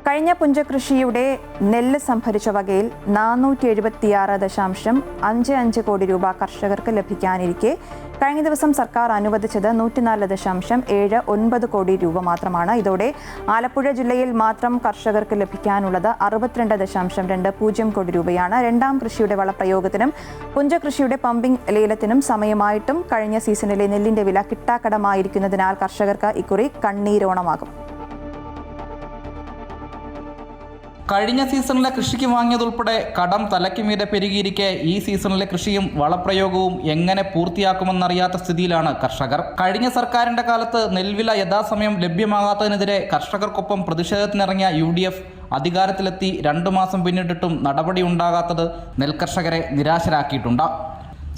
കഴിഞ്ഞ പുഞ്ചകൃഷിയുടെ നെല്ല് സംഭരിച്ച വകയിൽ 476.55 കോടി രൂപ കർഷകർക്ക് ലഭിക്കാനിരിക്കെ കഴിഞ്ഞ ദിവസം സർക്കാർ അനുവദിച്ചത് 104.79 കോടി രൂപ മാത്രമാണ്. ഇതോടെ ആലപ്പുഴ ജില്ലയിൽ മാത്രം കർഷകർക്ക് ലഭിക്കാനുള്ളത് 62.20 കോടി രൂപയാണ്. രണ്ടാം കൃഷിയുടെ വളപ്രയോഗത്തിനും പുഞ്ചകൃഷിയുടെ പമ്പിംഗ് ലേലത്തിനും സമയമായിട്ടും കഴിഞ്ഞ സീസണിലെ നെല്ലിന്റെ വില കിട്ടാക്കടമായിരിക്കുന്നതിനാൽ കർഷകർക്ക് ഇക്കുറി കണ്ണീരോണമാകും. കഴിഞ്ഞ സീസണിലെ കൃഷിക്ക് വാങ്ങിയതുൾപ്പെടെ കടം തലയ്ക്ക് മീതെ പെരുകിയിരിക്കെ ഈ സീസണിലെ കൃഷിയും വളപ്രയോഗവും എങ്ങനെ പൂർത്തിയാക്കുമെന്നറിയാത്ത സ്ഥിതിയിലാണ് കർഷകർ. കഴിഞ്ഞ സർക്കാരിന്റെ കാലത്ത് നെൽവില യഥാസമയം ലഭ്യമാകാത്തതിനെതിരെ കർഷകർക്കൊപ്പം പ്രതിഷേധത്തിനിറങ്ങിയ UDF അധികാരത്തിലെത്തി 2 മാസം പിന്നിട്ടിട്ടും നടപടി ഉണ്ടാകാത്തത് നെൽകർഷകരെ നിരാശരാക്കിയിട്ടുണ്ട്.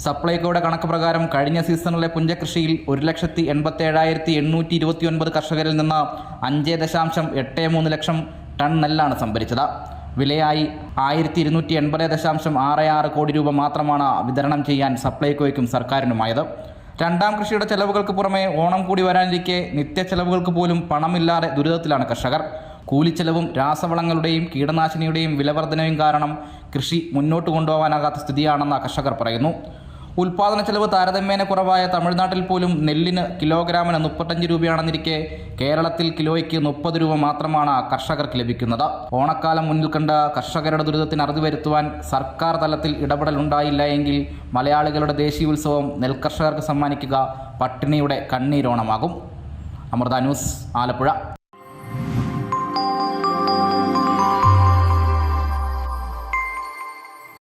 സപ്ലൈകോയുടെ കണക്ക് പ്രകാരം കഴിഞ്ഞ സീസണിലെ പുഞ്ചകൃഷിയിൽ 1,87,829 കർഷകരിൽ നിന്ന് 5.83 ലക്ഷം ടൺ നെല്ലാണ് സംഭരിച്ചത്. വിലയായി 1,280.66 കോടി രൂപ മാത്രമാണ് വിതരണം ചെയ്യാൻ സപ്ലൈകോയ്ക്കും സർക്കാരിനുമായത്. രണ്ടാം കൃഷിയുടെ ചെലവുകൾക്ക് പുറമെ ഓണം കൂടി വരാനിരിക്കെ നിത്യച്ചെലവുകൾക്ക് പോലും പണമില്ലാതെ ദുരിതത്തിലാണ് കർഷകർ. കൂലിച്ചെലവും രാസവളങ്ങളുടെയും കീടനാശിനിയുടെയും വിലവർധനയും കാരണം കൃഷി മുന്നോട്ട് കൊണ്ടുപോകാനാകാത്ത സ്ഥിതിയാണെന്ന് കർഷകർ പറയുന്നു. ഉൽപാദന ചെലവ് താരതമ്യേന കുറവായ തമിഴ്നാട്ടിൽ പോലും നെല്ലിന് കിലോഗ്രാമിന് 35 രൂപയാണെന്നിരിക്കെ കേരളത്തിൽ കിലോയ്ക്ക് 30 രൂപ മാത്രമാണ് കർഷകർക്ക് ലഭിക്കുന്നത്. ഓണക്കാലം മുന്നിൽ കണ്ട് കർഷകരുടെ ദുരിതത്തിന് അറുതി വരുത്തുവാൻ സർക്കാർ തലത്തിൽ ഇടപെടൽ ഉണ്ടായില്ല എങ്കിൽ മലയാളികളുടെ ദേശീയോത്സവം നെൽകർഷകർക്ക് സമ്മാനിക്കുക പട്ടിണിയുടെ കണ്ണീരോണമാകും. അമൃത ന്യൂസ്, ആലപ്പുഴ.